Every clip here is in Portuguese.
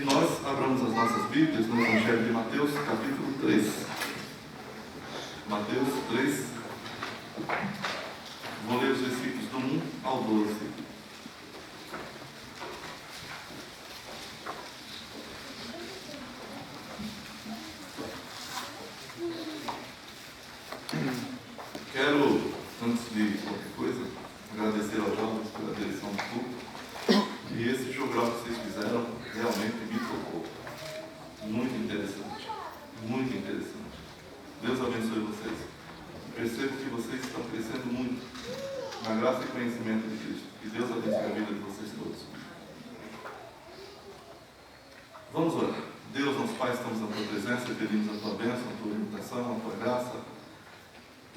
Nós abramos as nossas Bíblias no Evangelho de Mateus, capítulo 3. Mateus 3. Vou ler os versículos do 1 ao 12. Quero, antes de qualquer coisa, agradecer aos jovens pela direção do culto. E esse jogral que vocês fizeram realmente me tocou. Muito interessante. Muito interessante. Deus abençoe vocês. Percebo que vocês estão crescendo muito na graça e conhecimento de Cristo. Que Deus abençoe a vida de vocês todos. Vamos orar. Deus, nosso Pai, estamos na Tua presença e pedimos a Tua bênção, a Tua orientação, a Tua graça.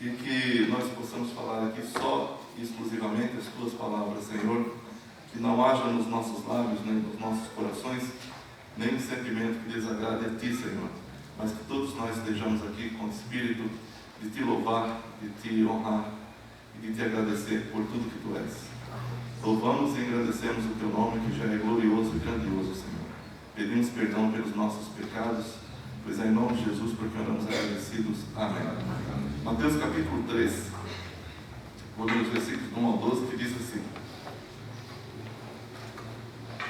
E que nós possamos falar aqui só e exclusivamente as Tuas palavras, Senhor. Que não haja nos nossos lábios, nem nos nossos corações, nenhum sentimento que desagrade a Ti, Senhor. Mas que todos nós estejamos aqui com o espírito de Te louvar, de Te honrar e de Te agradecer por tudo que Tu és. Louvamos e agradecemos o Teu nome, que já é glorioso e grandioso, Senhor. Pedimos perdão pelos nossos pecados, pois é em nome de Jesus porque oramos agradecidos. Amém. Mateus capítulo 3, vou ler os versículos do 1 ao 12, que diz assim: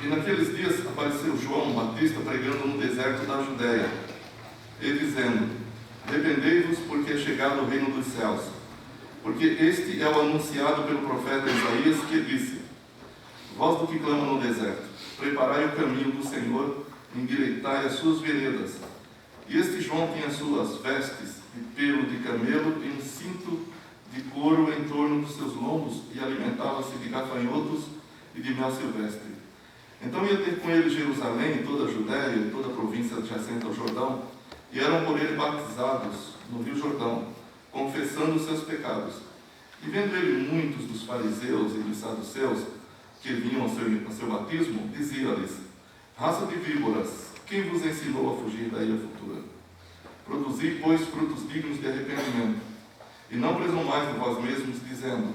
E naqueles dias apareceu João Batista pregando no deserto da Judéia, e dizendo: Arrependei-vos, porque é chegado o reino dos céus. Porque este é o anunciado pelo profeta Isaías, que disse: Vós do que clama no deserto, preparai o caminho do Senhor, endireitai as suas veredas. E este João tinha suas vestes de pelo de camelo e um cinto de couro em torno dos seus lombos, e alimentava-se de gafanhotos e de mel silvestre. Então ia ter com ele Jerusalém, toda a Judéia e toda a província adjacente ao Jordão, e eram por ele batizados no rio Jordão, confessando os seus pecados. E vendo ele muitos dos fariseus e dos saduceus que vinham ao seu batismo, dizia-lhes: Raça de víboras, quem vos ensinou a fugir da ira futura? Produzi, pois, frutos dignos de arrependimento, e não presumais de vós mesmos, dizendo: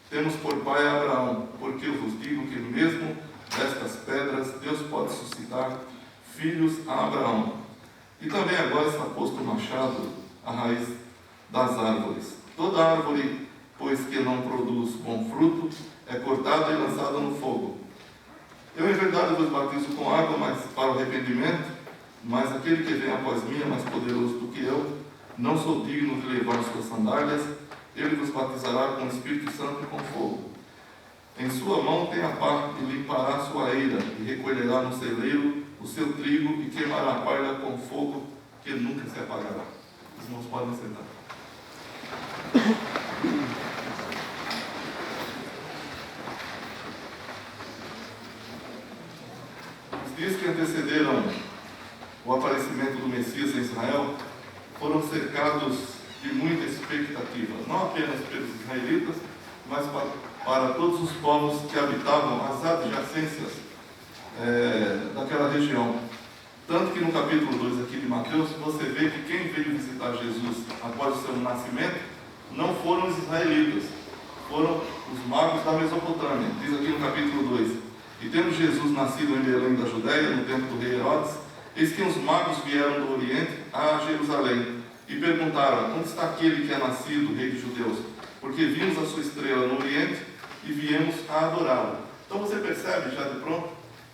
Temos por pai Abraão, porque eu vos digo que mesmo destas pedras Deus pode suscitar filhos a Abraão. E também agora está posto o machado à raiz das árvores. Toda árvore, pois, que não produz bom fruto, é cortada e lançada no fogo. Eu, em verdade, vos batizo com água, mas para o arrependimento, mas aquele que vem após mim é mais poderoso do que eu, não sou digno de levar suas sandálias, ele vos batizará com o Espírito Santo e com fogo. Em sua mão tem a pá, e limpará a sua eira, e recolherá no celeiro o seu trigo, e queimará a palha com fogo, que nunca se apagará. Os irmãos podem sentar. Os dias que antecederam o aparecimento do Messias em Israel foram cercados de muita expectativa, não apenas pelos israelitas, mas para todos os povos que habitavam as adjacências daquela região. Tanto que no capítulo 2 aqui de Mateus, você vê que quem veio visitar Jesus após o seu nascimento não foram os israelitas, foram os magos da Mesopotâmia. Diz aqui no capítulo 2: E tendo Jesus nascido em Belém da Judéia, no tempo do rei Herodes, eis que os magos vieram do Oriente a Jerusalém, e perguntaram: Onde está aquele que é nascido, rei dos judeus? Porque vimos a sua estrela no Oriente e viemos a adorá-lo. Então você percebe já de pronto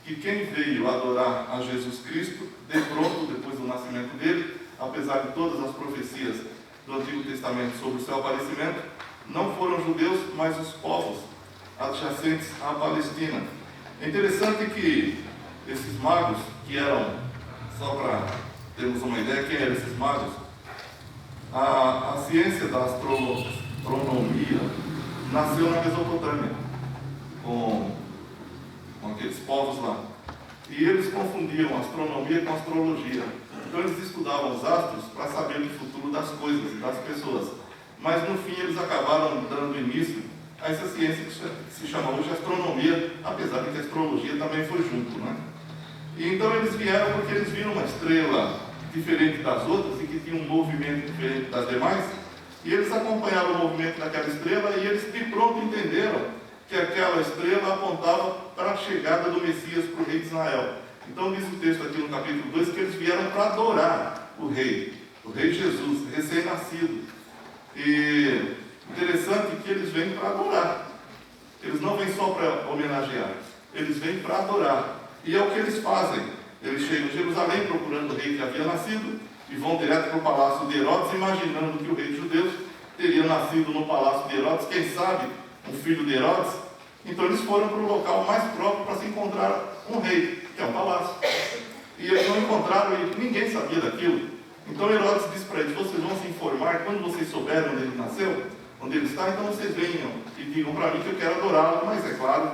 que quem veio adorar a Jesus Cristo, de pronto, depois do nascimento dele, apesar de todas as profecias do Antigo Testamento sobre o seu aparecimento, não foram judeus, mas os povos adjacentes à Palestina. É interessante que esses magos, que eram, só para termos uma ideia, quem eram esses magos? A ciência da astronomia nasceu na Mesopotâmia, com aqueles povos lá. E eles confundiam astronomia com astrologia. Então eles estudavam os astros para saber do futuro das coisas e das pessoas. Mas no fim eles acabaram dando início a essa ciência que se chama hoje astronomia, apesar de que a astrologia também foi junto, né? E então eles vieram porque eles viram uma estrela diferente das outras e que tinha um movimento diferente das demais, e eles acompanharam o movimento daquela estrela e eles de pronto entenderam que aquela estrela apontava para a chegada do Messias, para o rei de Israel. Então diz o texto aqui no capítulo 2 que eles vieram para adorar o rei Jesus, recém-nascido. E interessante que eles vêm para adorar. Eles não vêm só para homenagear, eles vêm para adorar. E é o que eles fazem. Eles chegam em Jerusalém procurando o rei que havia nascido e vão direto para o palácio de Herodes, imaginando que o rei dos judeus teria nascido no palácio de Herodes, quem sabe um filho de Herodes. Então eles foram para o local mais próprio para se encontrar um rei, que é o palácio. E eles não encontraram e ninguém sabia daquilo. Então Herodes disse para eles: vocês vão se informar quando vocês souberem onde ele nasceu, onde ele está, então vocês venham e digam para mim que eu quero adorá-lo. Mas é claro,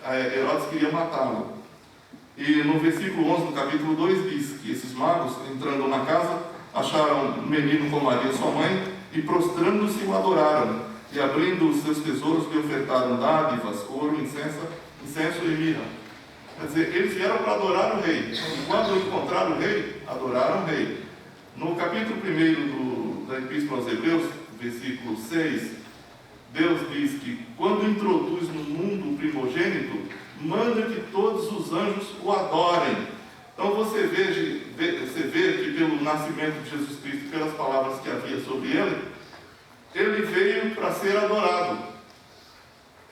Herodes queria matá-lo. E no versículo 11 do capítulo 2 diz que esses magos, entrando na casa, acharam um menino com Maria sua mãe e prostrando-se o adoraram. E abrindo os seus tesouros lhe ofertaram dádivas, ouro, incenso e mirra. Quer dizer, eles vieram para adorar o rei. E quando encontraram o rei, adoraram o rei. No capítulo 1 da Epístola aos Hebreus, versículo 6, Deus diz que quando introduz no mundo o primogênito, manda que todos os anjos o adorem. Então você vê que pelo nascimento de Jesus Cristo, pelas palavras que havia sobre ele veio para ser adorado.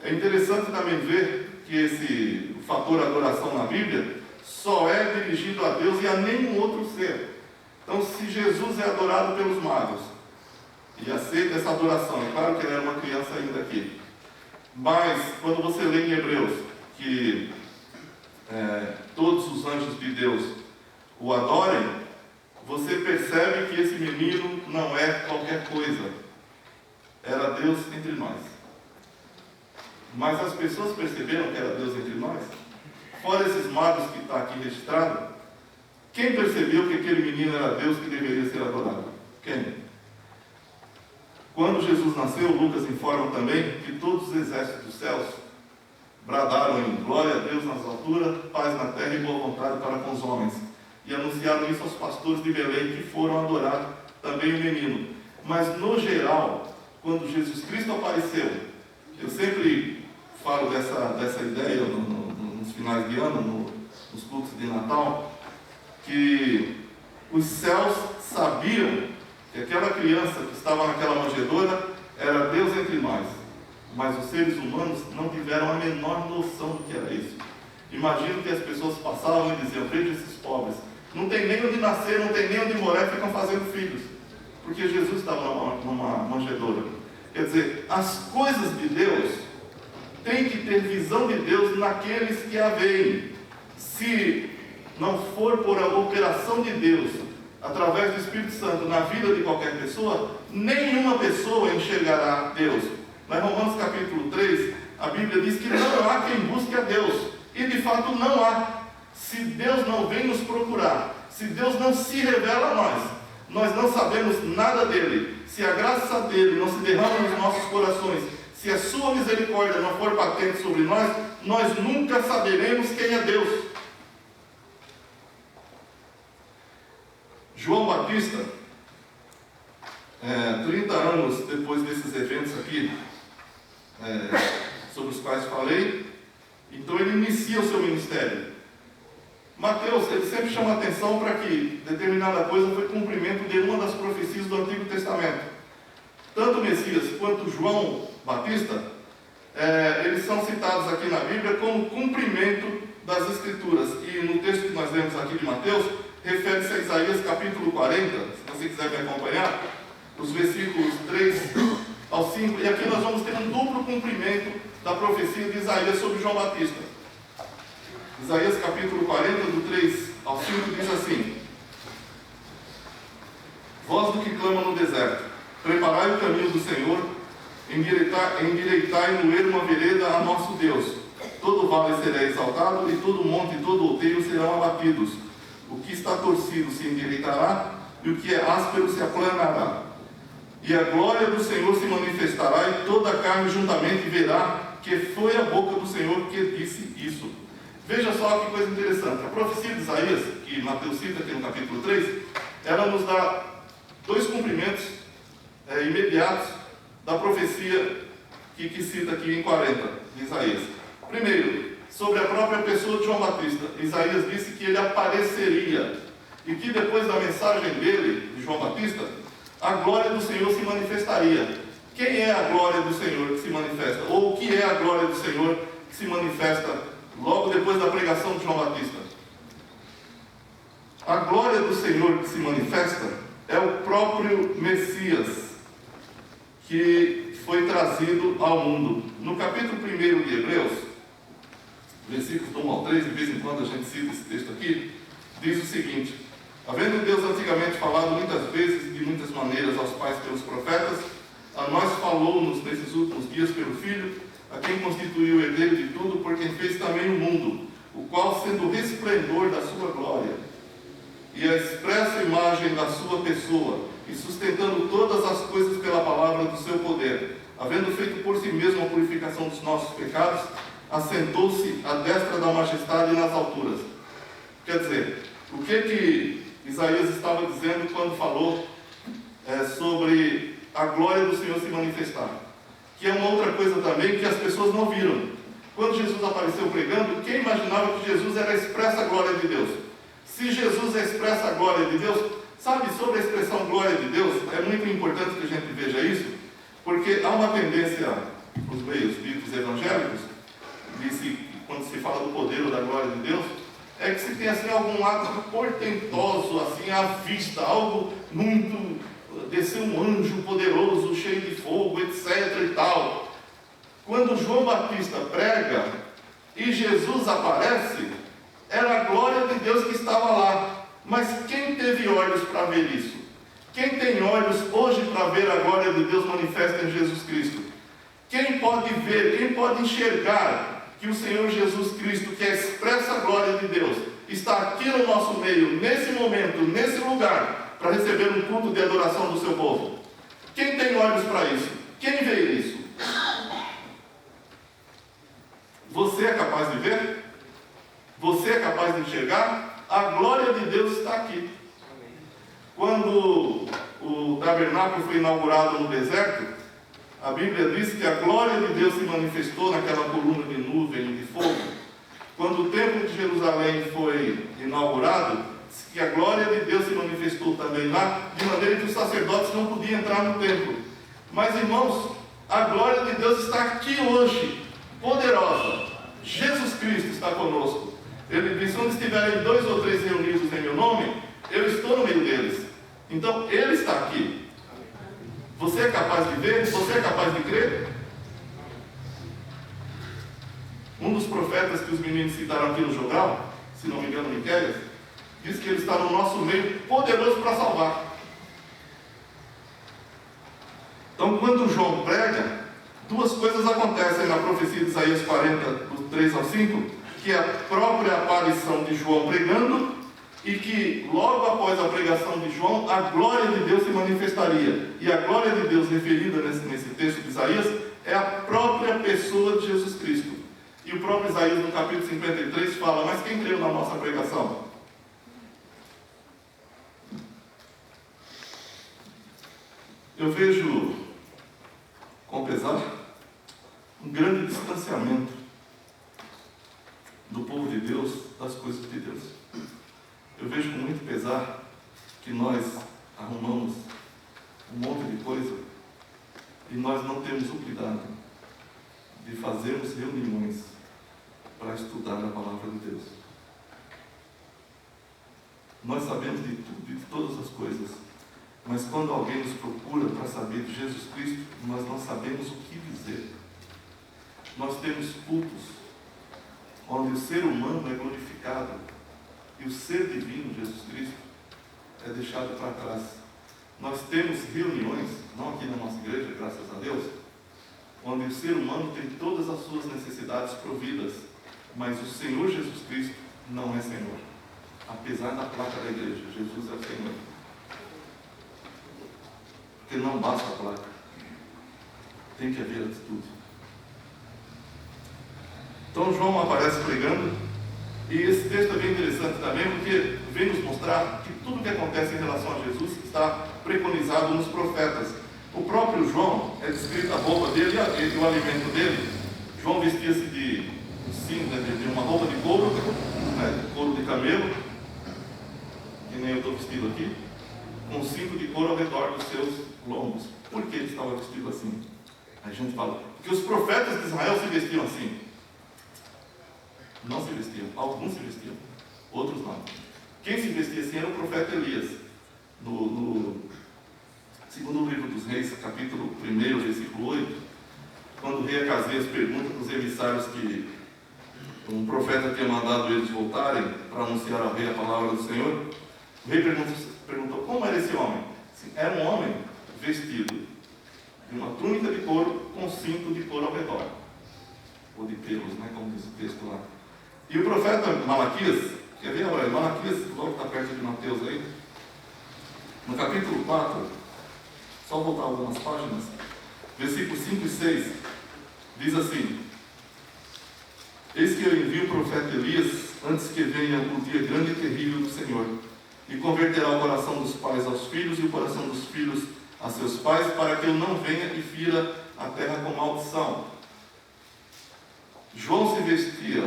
É interessante também ver que esse fator adoração na Bíblia só é dirigido a Deus e a nenhum outro ser. Então, se Jesus é adorado pelos magos e aceita essa adoração, é claro que ele era uma criança ainda aqui, mas quando você lê em Hebreus que todos os anjos de Deus o adorem, você percebe que esse menino não é qualquer coisa, era Deus entre nós. Mas as pessoas perceberam que era Deus entre nós? Fora esses magos que está aqui registrado, quem percebeu que aquele menino era Deus que deveria ser adorado? Quem? Quando Jesus nasceu, Lucas informa também que todos os exércitos dos céus bradaram em glória a Deus nas alturas, paz na terra e boa vontade para com os homens. E anunciaram isso aos pastores de Belém, que foram adorar também o menino. Mas no geral, quando Jesus Cristo apareceu, eu sempre falo dessa ideia nos finais de ano, nos cultos de Natal, que os céus sabiam que aquela criança que estava naquela manjedoura era Deus entre nós, mas os seres humanos não tiveram a menor noção do que era isso. Imagino que as pessoas passavam e diziam: veja esses pobres, não tem nem onde nascer, não tem nem onde morar, ficam fazendo filhos, porque Jesus estava numa manjedoura. Quer dizer, as coisas de Deus têm que ter visão de Deus naqueles que a veem. Se não for por a operação de Deus, através do Espírito Santo, na vida de qualquer pessoa, nenhuma pessoa enxergará Deus. Mas Romanos capítulo 3, a Bíblia diz que não há quem busque a Deus. E de fato não há. Se Deus não vem nos procurar, se Deus não se revela a nós não sabemos nada dele. Se a graça dele não se derrama nos nossos corações, se a sua misericórdia não for patente sobre nós nunca saberemos quem é Deus. João Batista, 30 anos depois desses eventos aqui, sobre os quais falei, então ele inicia o seu ministério. Mateus, ele sempre chama a atenção para que determinada coisa foi cumprimento de uma das profecias do Antigo Testamento. Tanto o Messias quanto João Batista, eles são citados aqui na Bíblia como cumprimento das Escrituras. E no texto que nós lemos aqui de Mateus, refere-se a Isaías capítulo 40, se você quiser me acompanhar, os versículos 3 ao 5, e aqui nós vamos ter um duplo cumprimento da profecia de Isaías sobre João Batista. Isaías capítulo 40, do 3 ao 5, diz assim: voz do que clama no deserto, preparai o caminho do Senhor, endireitai no ermo a vereda a nosso Deus. Todo vale será exaltado, e todo monte e todo outeiro serão abatidos. O que está torcido se endireitará, e o que é áspero se aplanará. E a glória do Senhor se manifestará, e toda a carne juntamente verá que foi a boca do Senhor que disse isso. Veja só que coisa interessante. A profecia de Isaías, que Mateus cita aqui no capítulo 3, ela nos dá dois cumprimentos imediatos da profecia que cita aqui em 40 de Isaías. Primeiro, sobre a própria pessoa de João Batista. Isaías disse que ele apareceria, e que depois da mensagem dele, de João Batista, a glória do Senhor se manifestaria. Quem é a glória do Senhor que se manifesta? Ou o que é a glória do Senhor que se manifesta logo depois da pregação de João Batista? A glória do Senhor que se manifesta é o próprio Messias, que foi trazido ao mundo. No capítulo 1 de Hebreus, versículos do 1 ao 3, de vez em quando a gente cita esse texto aqui, diz o seguinte: havendo Deus antigamente falado muitas vezes e de muitas maneiras aos pais pelos profetas, a nós falou-nos nesses últimos dias pelo Filho, a quem constituiu o herdeiro de tudo, por quem fez também o mundo, o qual, sendo o resplendor da sua glória e a expressa imagem da sua pessoa, e sustentando todas as coisas pela palavra do seu poder, havendo feito por si mesmo a purificação dos nossos pecados, assentou-se à destra da majestade nas alturas. Quer dizer, o que Isaías estava dizendo quando falou sobre a glória do Senhor se manifestar? Que é uma outra coisa também que as pessoas não viram. Quando Jesus apareceu pregando, quem imaginava que Jesus era a expressa glória de Deus? Se Jesus é a expressa glória de Deus, sabe, sobre a expressão glória de Deus, é muito importante que a gente veja isso, porque há uma tendência nos meios bíblicos evangélicos, quando se fala do poder ou da glória de Deus, é que se tem assim algum ato portentoso, assim à vista, algo muito, descer um anjo poderoso, cheio de fogo, etc. e tal. Quando João Batista prega e Jesus aparece, era a glória de Deus que estava lá. Mas quem teve olhos para ver isso? Quem tem olhos hoje para ver a glória de Deus manifesta em Jesus Cristo? Quem pode ver, quem pode enxergar que o Senhor Jesus Cristo, que é a expressa glória de Deus, está aqui no nosso meio, nesse momento, nesse lugar, para receber um culto de adoração do seu povo? Quem tem olhos para isso? Quem vê isso? Você é capaz de ver? Você é capaz de enxergar? A glória de Deus está aqui. Quando o tabernáculo foi inaugurado no deserto, a Bíblia diz que a glória de Deus se manifestou naquela coluna de nuvem e de fogo. Quando o templo de Jerusalém foi inaugurado, diz que a glória de Deus se manifestou também lá, de maneira que os sacerdotes não podiam entrar no templo. Mas, irmãos, a glória de Deus está aqui hoje, poderosa. Jesus Cristo está conosco. Ele disse: onde estiverem 2 ou 3 reunidos em meu nome, eu estou no meio deles. Então, Ele está aqui. Você é capaz de ver? Você é capaz de crer? Um dos profetas que os meninos citaram aqui no jornal, se não me engano, Miqueias, diz que Ele está no nosso meio, poderoso para salvar. Então, quando João prega, 2 coisas acontecem na profecia de Isaías 40, do 3 ao 5, que é a própria aparição de João pregando, e que logo após a pregação de João, a glória de Deus se manifestaria. E a glória de Deus referida nesse texto de Isaías é a própria pessoa de Jesus Cristo. E o próprio Isaías, no capítulo 53, fala: mas quem creu na nossa pregação? Eu vejo, com pesar, um grande distanciamento do povo de Deus das coisas de Deus. Eu vejo com muito pesar que nós arrumamos um monte de coisa e nós não temos o cuidado de fazermos reuniões para estudar a palavra de Deus. Nós sabemos de tudo, de todas as coisas, mas quando alguém nos procura para saber de Jesus Cristo, nós não sabemos o que dizer. Nós temos cultos onde o ser humano é glorificado e o ser divino, Jesus Cristo, é deixado para trás. Nós temos reuniões, não aqui na nossa igreja, graças a Deus, onde o ser humano tem todas as suas necessidades providas, mas o Senhor Jesus Cristo não é Senhor. Apesar da placa da igreja, Jesus é o Senhor. Porque não basta a placa, tem que haver atitude. Então João aparece pregando, e esse texto é bem interessante também, porque vem nos mostrar que tudo que acontece em relação a Jesus está preconizado nos profetas. O próprio João, é descrita a roupa dele e o alimento dele. João vestia-se de de uma roupa de couro, né, couro de camelo, que nem eu estou vestido aqui, com um cinto de couro ao redor dos seus lombos. Por que ele estava vestido assim? A gente fala, porque os profetas de Israel se vestiam assim. Não se vestiam, alguns se vestiam, outros não. Quem se vestia assim era o profeta Elias. No segundo livro dos Reis, capítulo 1, versículo 8, quando o rei Acasias pergunta para os emissários que um profeta tinha mandado eles voltarem para anunciar ao rei a palavra do Senhor, o rei perguntou como era esse homem. Era um homem vestido de uma túnica de couro com cinto de couro ao redor, ou de pelos, né, como diz o texto lá. E o profeta Malaquias, quer ver agora? Malaquias, logo está perto de Mateus aí, no capítulo 4, só voltar algumas páginas, versículos 5 e 6, diz assim: eis que eu envio o profeta Elias antes que venha o dia grande e terrível do Senhor, e converterá o coração dos pais aos filhos e o coração dos filhos a seus pais, para que eu não venha e fira a terra com maldição. João se vestia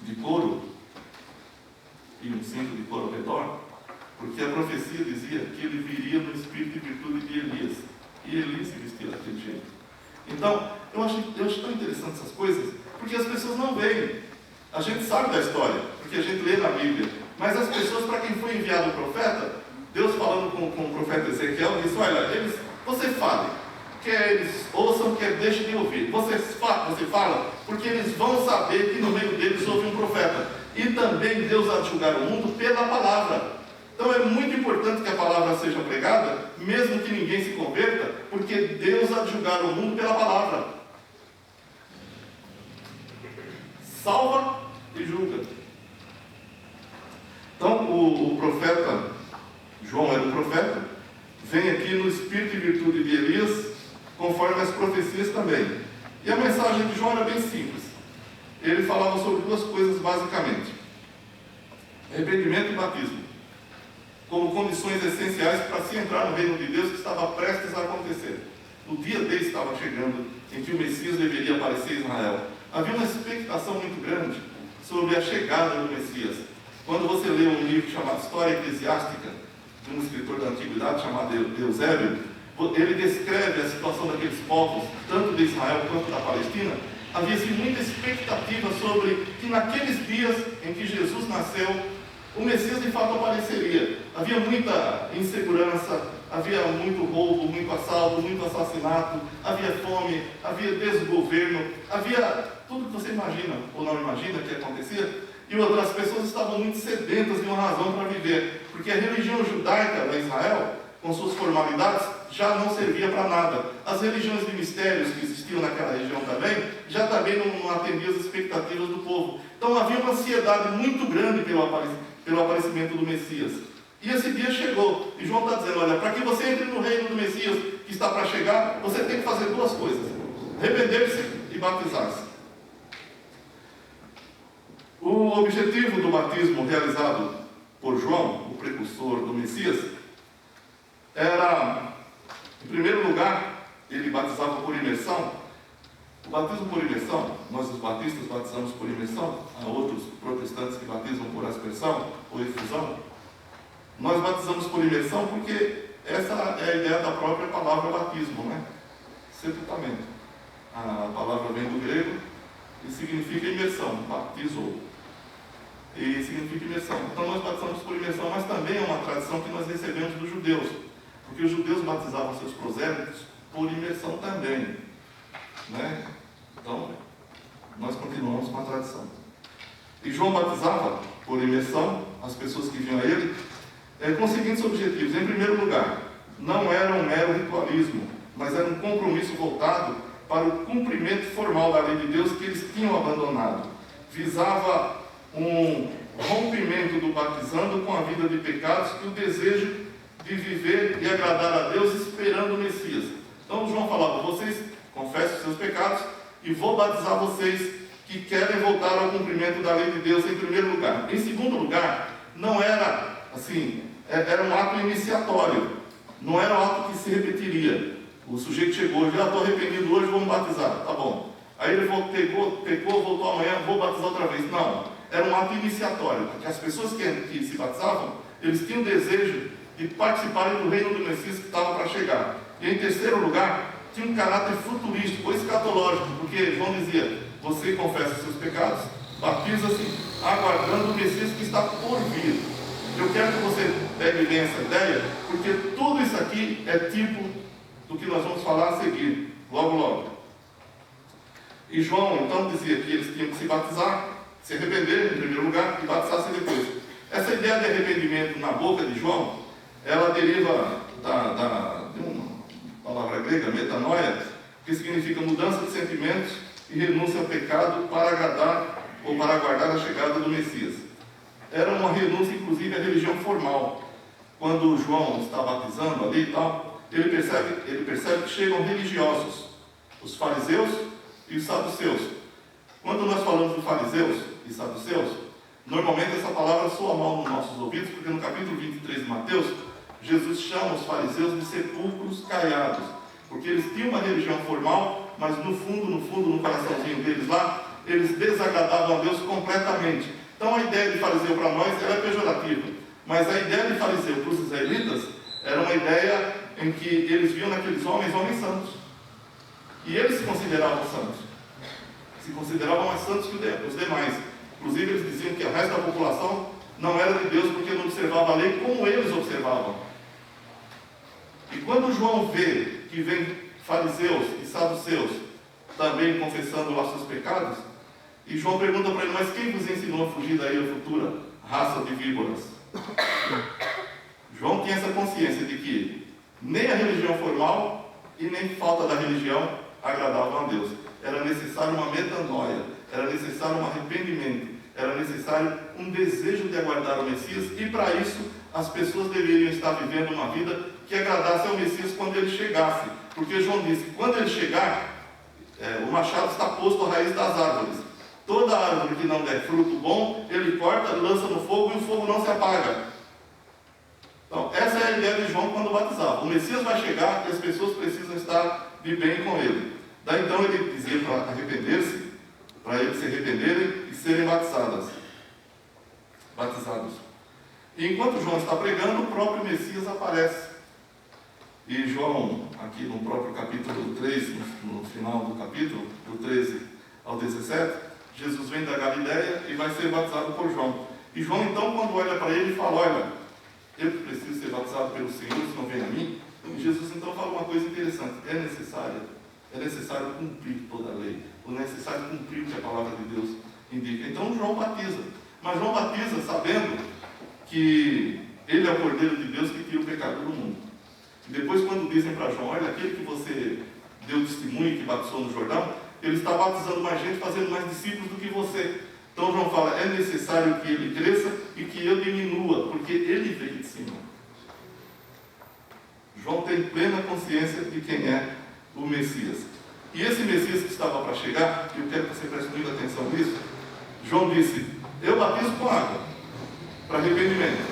de couro e um cinto de couro ao redor, porque a profecia dizia que ele viria no espírito e virtude de Elias, e Elias se vestia daquele jeito. Então, eu acho tão interessante essas coisas, porque as pessoas não veem. A gente sabe da história, porque a gente lê na Bíblia, mas as pessoas, para quem foi enviado o profeta, Deus falando com o profeta Ezequiel, disse: olha, você fale, quer eles ouçam, quer deixem de ouvir. Você fala, porque eles vão saber que no meio deles houve um profeta. E também Deus há de julgar o mundo pela palavra. Então é muito importante que a palavra seja pregada, mesmo que ninguém se converta, porque Deus há de julgar o mundo pela palavra. Salva e julga. Então o profeta, João era um profeta, vem aqui no espírito e virtude de Elias, conforme as profecias também. E a mensagem de João era bem simples. Ele falava sobre duas coisas basicamente: arrependimento e batismo, como condições essenciais para se entrar no reino de Deus que estava prestes a acontecer. O dia dele estava chegando, em que o Messias deveria aparecer em Israel. Havia uma expectação muito grande sobre a chegada do Messias. Quando você lê um livro chamado História Eclesiástica, de um escritor da antiguidade chamado Eusébio, ele descreve a situação daqueles povos, tanto de Israel quanto da Palestina. Havia-se muita expectativa sobre que naqueles dias em que Jesus nasceu, o Messias de fato apareceria. Havia muita insegurança, havia muito roubo, muito assalto, muito assassinato, havia fome, havia desgoverno, havia tudo que você imagina ou não imagina que acontecia. E outras pessoas estavam muito sedentas de uma razão para viver, porque a religião judaica da Israel, com suas formalidades, já não servia para nada. As religiões de mistérios que existiam naquela região também não atendiam as expectativas do povo. Então havia uma ansiedade muito grande pelo aparecimento do Messias. E esse dia chegou, e João está dizendo: olha, para que você entre no reino do Messias que está para chegar, você tem que fazer duas coisas: arrepender-se e batizar-se. O objetivo do batismo realizado por João, o precursor do Messias, era, em primeiro lugar, ele batizava por imersão. O batismo por imersão, nós os batistas batizamos por imersão, há outros protestantes que batizam por aspersão ou efusão. Nós batizamos por imersão porque essa é a ideia da própria palavra batismo, né? Sepultamento. A palavra vem do grego e significa imersão, batizou. E significa imersão. Então nós batizamos por imersão, mas também é uma tradição que nós recebemos dos judeus, porque os judeus batizavam seus prosélitos por imersão também, né? Então nós continuamos com a tradição. E João batizava por imersão as pessoas que vinham a ele com os seguintes objetivos. Em primeiro lugar, não era um mero ritualismo, mas era um compromisso voltado para o cumprimento formal da lei de Deus que eles tinham abandonado. Visava um rompimento do batizando com a vida de pecados e o desejo de viver e agradar a Deus esperando o Messias. Então João falava: vocês confessem os seus pecados e vou batizar vocês que querem voltar ao cumprimento da lei de Deus, em primeiro lugar. Em segundo lugar, não era assim, era um ato iniciatório, não era um ato que se repetiria. O sujeito chegou: já estou arrependido hoje, vou me batizar. Tá bom. Aí ele pecou, voltou amanhã, vou batizar outra vez. Não, era um ato iniciatório, porque as pessoas que se batizavam, eles tinham desejo de participarem do reino do Messias que estava para chegar. E em terceiro lugar, tinha um caráter futurístico, ou escatológico, porque João dizia, você confessa seus pecados, batiza-se, aguardando o Messias que está por vir. Eu quero que você pegue bem essa ideia, porque tudo isso aqui é tipo do que nós vamos falar a seguir, logo logo. E João então dizia que eles tinham que se batizar, se arrepender em primeiro lugar e batizar-se depois. Essa ideia de arrependimento na boca de João, ela deriva de uma palavra grega, metanoia, que significa mudança de sentimentos e renúncia ao pecado para agradar ou para aguardar a chegada do Messias. Era uma renúncia, inclusive, à religião formal. Quando João está batizando ali e tal, ele percebe que chegam religiosos, os fariseus e os saduceus. Quando nós falamos de fariseus e saduceus, normalmente essa palavra soa mal nos nossos ouvidos, porque no capítulo 23 de Mateus, Jesus chama os fariseus de sepulcros caiados, porque eles tinham uma religião formal, mas no fundo, no coraçãozinho deles lá, eles desagradavam a Deus completamente. Então a ideia de fariseu para nós ela é pejorativa, mas a ideia de fariseu para os israelitas era uma ideia em que eles viam naqueles homens santos. E eles se consideravam santos. Se consideravam mais santos que os demais. Inclusive eles diziam que o resto da população não era de Deus porque não observava a lei como eles observavam. E quando João vê que vem fariseus e saduceus também confessando lá seus pecados, e João pergunta para ele, mas quem vos ensinou a fugir da ira futura, raça de víboras? João tinha essa consciência de que nem a religião formal e nem falta da religião agradavam a Deus. Era necessário uma metanoia, era necessário um arrependimento, era necessário um desejo de aguardar o Messias, e para isso as pessoas deveriam estar vivendo uma vida que agradasse ao Messias quando ele chegasse. Porque João disse, quando ele chegar, o machado está posto à raiz das árvores. Toda árvore que não der fruto bom, ele corta, lança no fogo e o fogo não se apaga. Então, essa é a ideia de João quando batizava. O Messias vai chegar e as pessoas precisam estar de bem com ele. Daí então ele dizia para arrepender-se, para eles se arrependerem e serem batizados. E enquanto João está pregando, o próprio Messias aparece. E João, aqui no próprio capítulo 3, no final do capítulo, do 13 ao 17, Jesus vem da Galileia e vai ser batizado por João. E João então, quando olha para ele, fala, olha, eu preciso ser batizado pelo Senhor, se não vem a mim. E Jesus então fala uma coisa interessante, é necessário cumprir toda a lei, é necessário cumprir o que a palavra de Deus indica. Então João batiza, mas João batiza sabendo que ele é o Cordeiro de Deus que tira o pecado do mundo. E depois quando dizem para João, olha, aquele que você deu testemunho, que batizou no Jordão, ele está batizando mais gente, fazendo mais discípulos do que você. Então João fala, é necessário que ele cresça e que eu diminua, porque ele veio de cima. João tem plena consciência de quem é o Messias. E esse Messias que estava para chegar, que eu quero que você preste muita atenção nisso, João disse, eu batizo com água, para arrependimento.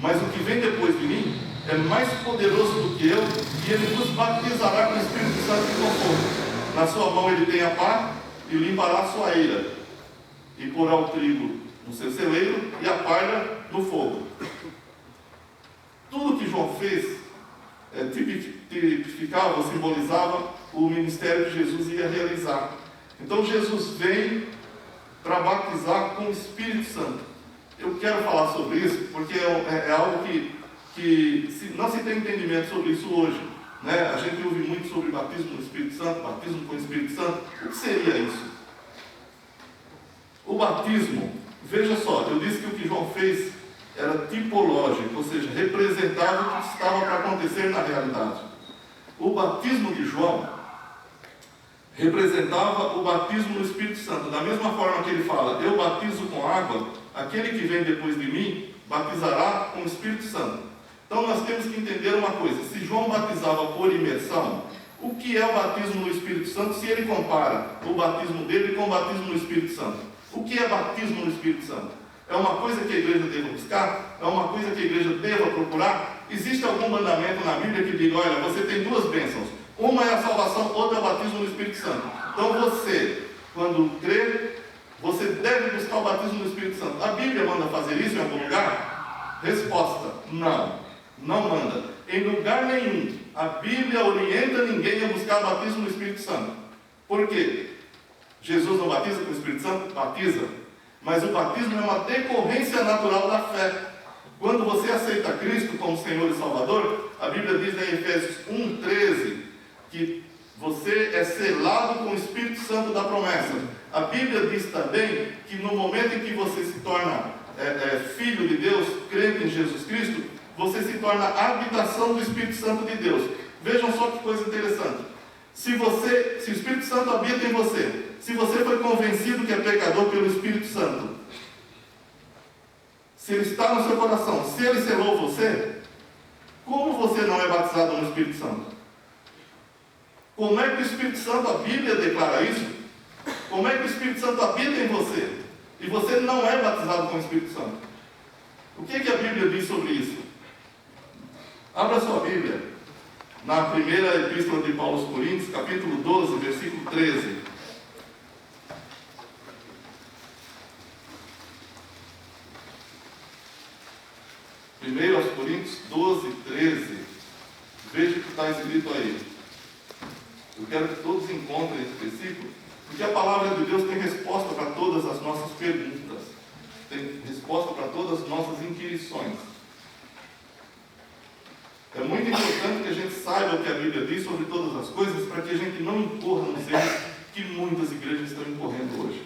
Mas o que vem depois de mim é mais poderoso do que eu, e ele vos batizará com o Espírito Santo e com fogo. Na sua mão ele tem a pá e limpará a sua eira, e porá o trigo no seu celeiro e a palha no fogo. Tudo que João fez tipificava ou simbolizava o ministério que Jesus ia realizar. Então Jesus vem para batizar com o Espírito Santo. Eu quero falar sobre isso porque é algo que não se tem entendimento sobre isso hoje. Né? A gente ouve muito sobre batismo no Espírito Santo, batismo com o Espírito Santo. O que seria isso? O batismo, veja só, eu disse que o que João fez era tipológico, ou seja, representava o que estava para acontecer na realidade. O batismo de João representava o batismo no Espírito Santo. Da mesma forma que ele fala, eu batizo com água, aquele que vem depois de mim batizará com o Espírito Santo. Então nós temos que entender uma coisa, se João batizava por imersão, o que é o batismo no Espírito Santo se ele compara o batismo dele com o batismo no Espírito Santo? O que é batismo no Espírito Santo? É uma coisa que a igreja deva buscar? É uma coisa que a igreja deva procurar? Existe algum mandamento na Bíblia que diga, olha, você tem duas bênçãos, Uma é a salvação, outra é o batismo no Espírito Santo. Então você, quando crê, você deve buscar o batismo no Espírito Santo. A Bíblia manda fazer isso em algum lugar? Resposta: não, não manda. Em lugar nenhum a Bíblia orienta ninguém a buscar o batismo no Espírito Santo. Por quê? Jesus não batiza com o Espírito Santo? Batiza. Mas o batismo é uma decorrência natural da fé. Quando você aceita Cristo como Senhor e Salvador, a Bíblia diz em Efésios 1,13 que você é selado com o Espírito Santo da promessa. A Bíblia diz também que no momento em que você se torna filho de Deus, crente em Jesus Cristo, você se torna a habitação do Espírito Santo de Deus. Vejam só que coisa interessante. Se o Espírito Santo habita em você, se você foi convencido que é pecador pelo Espírito Santo, se ele está no seu coração, se ele selou você, como você não é batizado no Espírito Santo? Como é que o Espírito Santo, a Bíblia declara isso? Como é que o Espírito Santo habita em você e você não é batizado com o Espírito Santo? O que a Bíblia diz sobre isso? Abra sua Bíblia na primeira epístola de Paulo aos Coríntios, capítulo 12, versículo 13. Primeiro aos Coríntios 12, 13. Veja o que está escrito aí. Eu quero que todos encontrem esse versículo, porque a palavra de Deus tem resposta para todas as nossas perguntas, tem resposta para todas as nossas inquirições. É muito importante que a gente saiba o que a Bíblia diz sobre todas as coisas, para que a gente não incorra nos erros que muitas igrejas estão incorrendo hoje.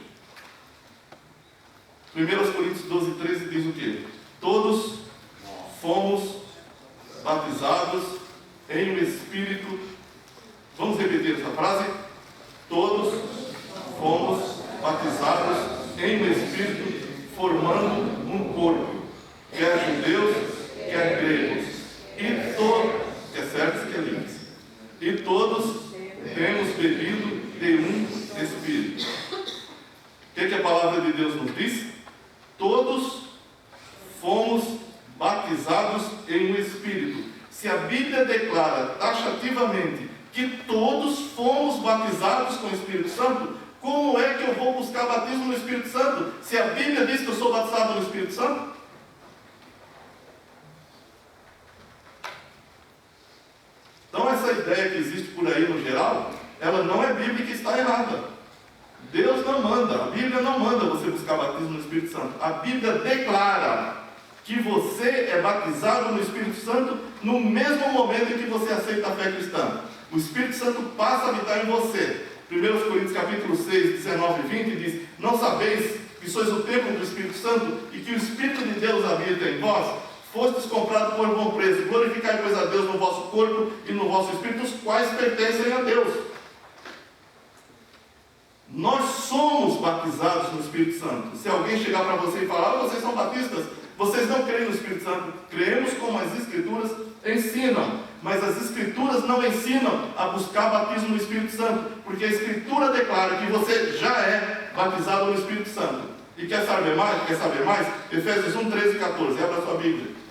1 Coríntios 12, 13 diz o quê? Todos fomos batizados em um Espírito. Vamos repetir essa frase? Todos fomos batizados em um Espírito, formando um corpo, quer judeus, quer gregos, quer certos, quer livres. E todos temos bebido de um Espírito. O que a palavra de Deus nos diz? Todos fomos batizados em um Espírito. Se a Bíblia declara taxativamente que todos fomos batizados com o Espírito Santo, como é que eu vou buscar batismo no Espírito Santo, se a Bíblia diz que eu sou batizado no Espírito Santo? Então essa ideia que existe por aí no geral, ela não é bíblica e está errada. Deus não manda, a Bíblia não manda você buscar batismo no Espírito Santo. A Bíblia declara que você é batizado no Espírito Santo no mesmo momento em que você aceita a fé cristã. O Espírito Santo passa a habitar em você. 1 Coríntios capítulo 6, 19 e 20 diz: não sabeis que sois o templo do Espírito Santo e que o Espírito de Deus habita em vós? Fostes comprados por bom preço. Glorificai, pois, a Deus no vosso corpo e no vosso espírito, os quais pertencem a Deus. Nós somos batizados no Espírito Santo. Se alguém chegar para você e falar: vocês são batistas, vocês não creem no Espírito Santo. Cremos como as Escrituras ensinam, mas as Escrituras não ensinam a buscar batismo no Espírito Santo, porque a Escritura declara que você já é batizado no Espírito Santo. E quer saber mais? Efésios 1, 13 e 14. Abra a sua Bíblia.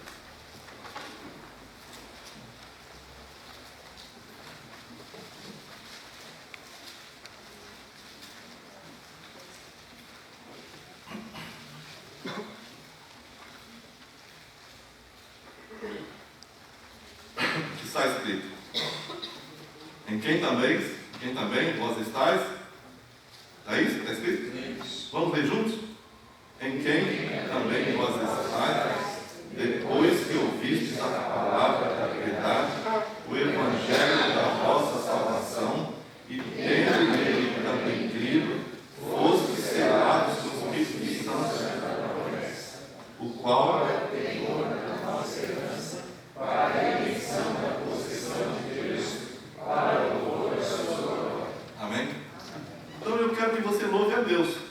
Está escrito: em quem também vós estáis. É isso que está escrito? Vamos ler juntos? Em quem também vós estáis, depois que ouvistes a palavra da verdade, o evangelho da vossa salvação, e tendo nele também crido, fostes selados com o Espírito Santo, o qual é o penhor da nossa herança, para a eleição da possessão de Deus, para o louvor da sua glória. Amém? Então eu quero que você louve a Deus.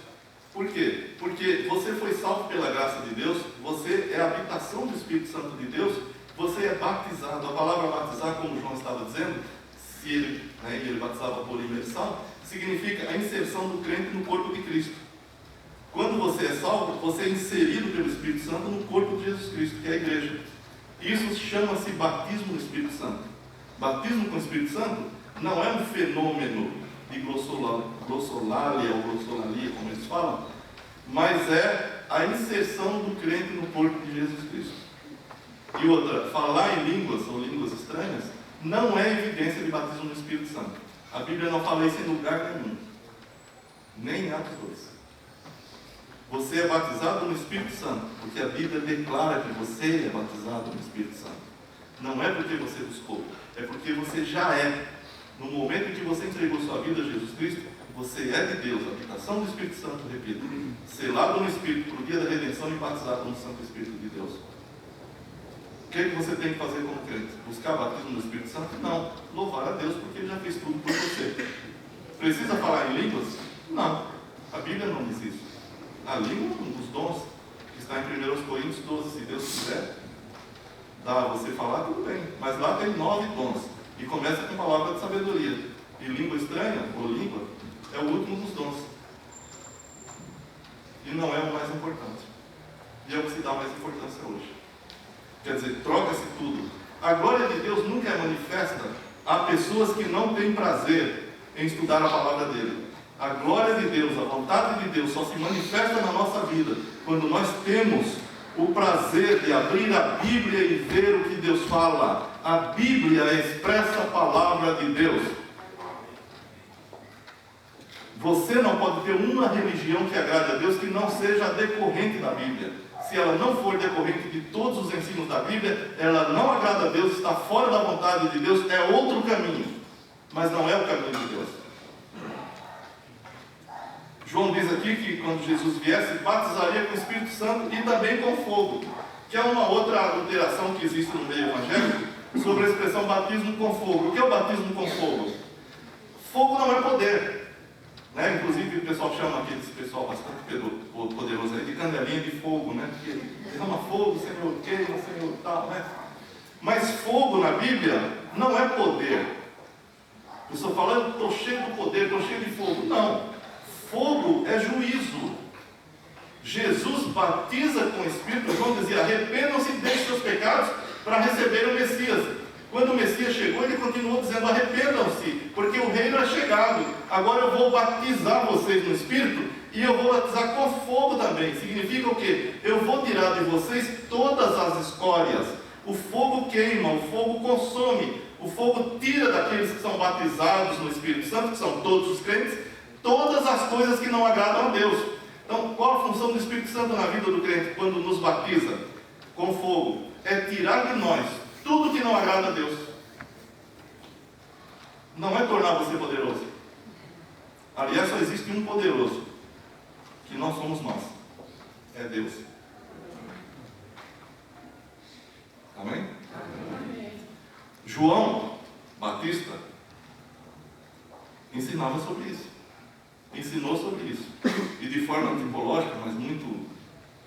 Por quê? Porque você foi salvo pela graça de Deus, você é a habitação do Espírito Santo de Deus, você é batizado. A palavra batizar, como João estava dizendo, se ele batizava por imersão, significa a inserção do crente no corpo de Cristo. Quando você é salvo, você é inserido pelo Espírito Santo no corpo de Jesus Cristo, que é a igreja. Isso chama-se batismo no Espírito Santo. Batismo com o Espírito Santo Não é um fenômeno de glossolalia ou glossolalia, como eles falam, mas é a inserção do crente no corpo de Jesus Cristo. E outra, falar em línguas ou línguas estranhas não é evidência de batismo no Espírito Santo. A Bíblia não fala isso em lugar nenhum, nem em Atos 2. Você é batizado no Espírito Santo, porque a Bíblia declara que você é batizado no Espírito Santo. Não é porque você buscou, é porque você já é. No momento em que você entregou sua vida a Jesus Cristo, você é de Deus, a habitação do Espírito Santo, repito, selado no Espírito para o dia da redenção e batizado no Santo Espírito de Deus. O que é que você tem que fazer como crente? Buscar batismo no Espírito Santo? Não. Louvar a Deus porque Ele já fez tudo por você. Precisa falar em línguas? Não. A Bíblia não diz isso. A língua é um dos dons que está em 1 Coríntios 12. Se Deus quiser dar a você falar, tudo bem. Mas lá tem 9 dons. E começa com palavra de sabedoria. E língua estranha, ou língua, é o último dos dons. E não é o mais importante. E é o que se dá mais importância hoje. Quer dizer, troca-se tudo. A glória de Deus nunca é manifesta a pessoas que não têm prazer em estudar a palavra dele. A glória de Deus, a vontade de Deus só se manifesta na nossa vida quando nós temos o prazer de abrir a Bíblia e ver o que Deus fala. A Bíblia é a expressa palavra de Deus. Você não pode ter uma religião que agrade a Deus que não seja decorrente da Bíblia. Se ela não for decorrente de todos os ensinos da Bíblia, ela não agrada a Deus, está fora da vontade de Deus, é outro caminho, mas não é o caminho de Deus. João diz aqui que quando Jesus viesse, batizaria com o Espírito Santo e também com fogo, que é uma outra alteração que existe no meio evangélico sobre a expressão batismo com fogo. O que é o batismo com fogo? Fogo não é poder. Né? Inclusive o pessoal chama aquele pessoal bastante poderoso aí de candelinha de fogo, né? Porque derrama fogo, Senhor, queima, Senhor, tal, né? Mas fogo na Bíblia não é poder. Eu estou falando, estou cheio do poder, estou cheio de fogo. Não. Fogo é juízo. Jesus batiza com o Espírito. João dizia: arrependam-se e deixem seus pecados para receber o Messias. Quando o Messias chegou, ele continuou dizendo: arrependam-se, porque o reino é chegado. Agora eu vou batizar vocês no Espírito e eu vou batizar com fogo também. Significa o quê? Eu vou tirar de vocês todas as escórias. O fogo queima, o fogo consome, o fogo tira daqueles que são batizados no Espírito Santo, que são todos os crentes, todas as coisas que não agradam a Deus. Então, qual a função do Espírito Santo na vida do crente quando nos batiza com fogo? É tirar de nós tudo que não agrada a Deus. Não é tornar você poderoso. Aliás, só existe um poderoso, que não somos nós. É Deus. Amém? Amém. João Batista ensinava sobre isso. Ensinou sobre isso. E de forma tipológica, mas muito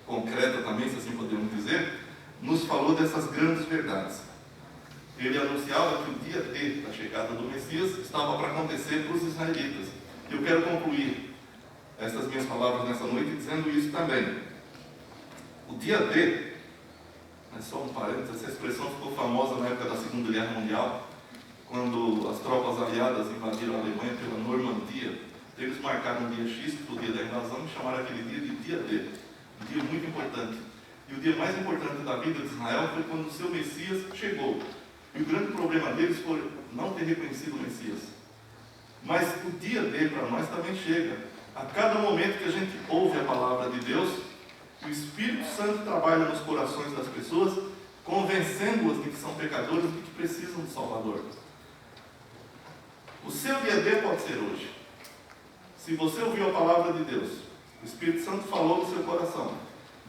concreta também, se assim podemos dizer, nos falou dessas grandes verdades. Ele anunciava que o dia D da chegada do Messias estava para acontecer para os israelitas. E eu quero concluir essas minhas palavras nessa noite dizendo isso também. O dia D, só um parênteses, essa expressão ficou famosa na época da Segunda Guerra Mundial, quando as tropas aliadas invadiram a Alemanha pela Normandia. Eles marcaram um dia X, que foi o dia da invasão, e chamaram aquele dia de dia D, um dia muito importante. E o dia mais importante da vida de Israel foi quando o seu Messias chegou. E o grande problema deles foi não ter reconhecido o Messias. Mas o dia D para nós também chega. A cada momento que a gente ouve a palavra de Deus, o Espírito Santo trabalha nos corações das pessoas, convencendo-as de que são pecadores e que precisam de Salvador. O seu dia D pode ser hoje. Se você ouviu a palavra de Deus, o Espírito Santo falou no seu coração,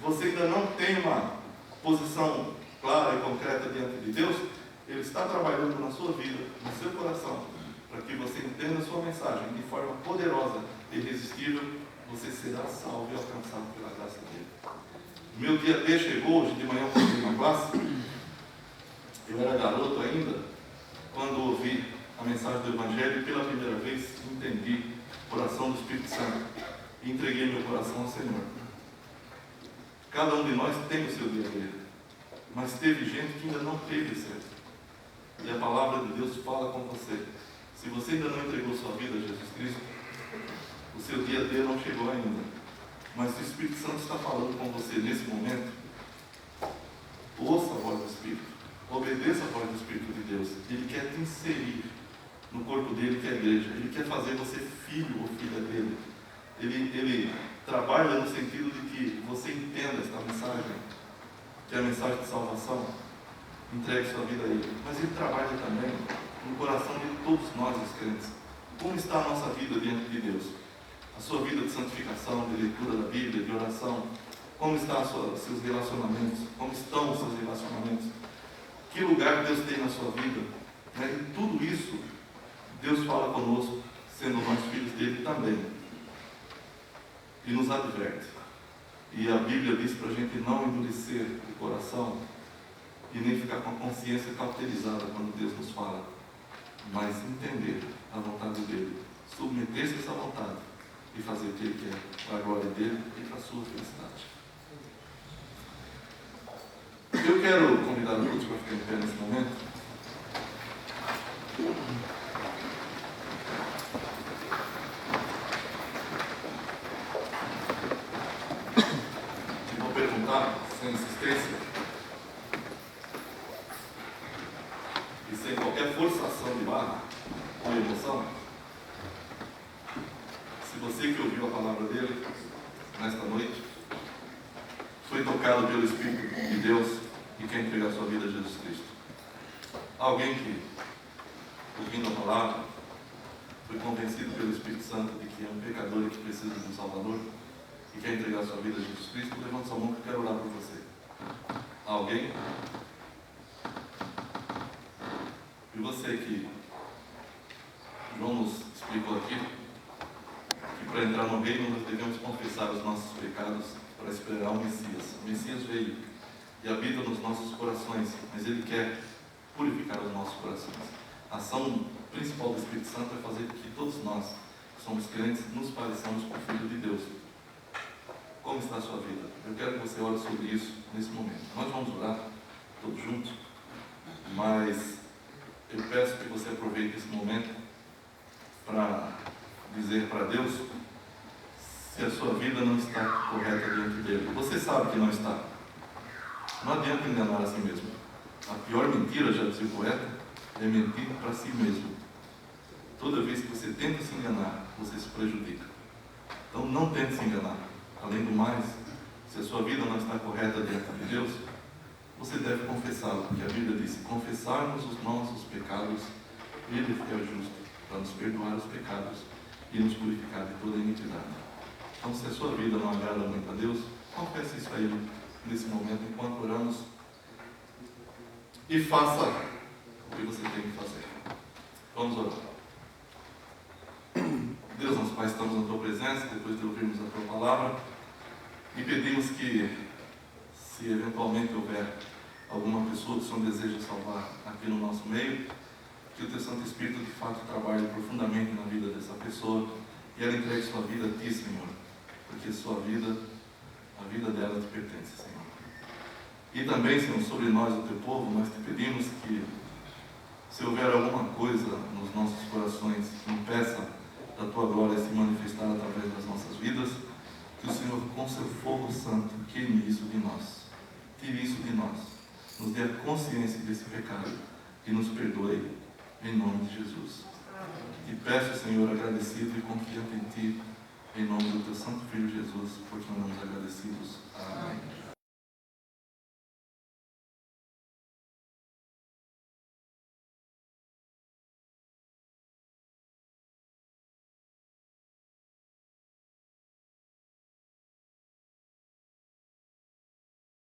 você ainda não tem uma posição clara e concreta diante de Deus, Ele está trabalhando na sua vida, no seu coração, para que você entenda a sua mensagem de forma poderosa e irresistível. Você será salvo e alcançado pela graça dele. O meu dia D chegou hoje de manhã, eu fui na classe. Eu era garoto ainda, quando ouvi a mensagem do Evangelho e pela primeira vez entendi o coração do Espírito Santo e entreguei meu coração ao Senhor. Cada um de nós tem o seu dia D, mas teve gente que ainda não teve certo. E a palavra de Deus fala com você. Se você ainda não entregou sua vida a Jesus Cristo, o seu dia D não chegou ainda. Mas se o Espírito Santo está falando com você nesse momento, ouça a voz do Espírito, obedeça a voz do Espírito de Deus. Ele quer te inserir no corpo dele, que é a igreja. Ele quer fazer você filho ou filha dele. Ele trabalha no sentido de que você entenda esta mensagem, que é a mensagem de salvação. Entregue sua vida a Ele. Mas Ele trabalha também no coração de todos nós, os crentes. Como está a nossa vida diante de Deus? A sua vida de santificação, de leitura da Bíblia, de oração. Como estão os seus relacionamentos? Como estão os seus relacionamentos? Que lugar Deus tem na sua vida? E tudo isso, Deus fala conosco, sendo nós filhos dele também. E nos adverte. E a Bíblia diz para a gente não endurecer o coração e nem ficar com a consciência cauterizada quando Deus nos fala, mas entender a vontade dele, submeter-se a essa vontade e fazer o que ele quer para a glória dele e para a sua felicidade. Eu quero convidar a todos para ficar em pé nesse momento. E vou perguntar, sem insistência e sem qualquer forçação de barra ou emoção, se você que ouviu a palavra dele nesta noite foi tocado pelo Espírito de Deus e quer entregar sua vida a Jesus Cristo. Alguém que, ouvindo a palavra, foi convencido pelo Espírito Santo de que é um pecador e que precisa de um Salvador e quer entregar sua vida a Jesus Cristo, levanta sua mão que eu quero orar por você. Alguém? E você que João nos explicou aqui, que para entrar no reino nós devemos confessar os nossos pecados para esperar o Messias. O Messias veio e habita nos nossos corações, mas Ele quer purificar os nossos corações. A ação principal do Espírito Santo é fazer com que todos nós, que somos crentes, nos pareçamos com o Filho de Deus. Como está a sua vida? Eu quero que você ore sobre isso nesse momento. Nós vamos orar todos juntos, mas eu peço que você aproveite esse momento para dizer para Deus se a sua vida não está correta diante dele. Você sabe que não está. Não adianta enganar a si mesmo. A pior mentira, já disse o poeta, é mentir para si mesmo. Toda vez que você tenta se enganar, você se prejudica. Então não tente se enganar. Além do mais, se a sua vida não está correta diante de Deus, você deve confessá-lo, porque a Bíblia diz: se confessarmos os nossos pecados, Ele é fiel e justo para nos perdoar os pecados e nos purificar de toda iniquidade. Então, se a sua vida não agrada muito a Deus, confesse isso a Ele nesse momento, enquanto oramos, e faça o que você tem que fazer. Vamos orar. Deus, nosso Pai, estamos na Tua presença, depois de ouvirmos a Tua palavra, e pedimos que, se eventualmente houver alguma pessoa que o Senhor deseja salvar aqui no nosso meio, que o Teu Santo Espírito de fato trabalhe profundamente na vida dessa pessoa e ela entregue sua vida a Ti, Senhor, porque sua vida, a vida dela te pertence, Senhor. E também, Senhor, sobre nós, o Teu povo, nós te pedimos que, se houver alguma coisa nos nossos corações que impeça da Tua glória se manifestar através das nossas vidas, que o Senhor, com Seu fogo santo, queime isso de nós, tire isso de nós, nos dê a consciência desse pecado e nos perdoe, em nome de Jesus. E peço, Senhor, agradecido e confiante em Ti, em nome do Teu Santo Filho Jesus, porque andamos agradecidos. Amém.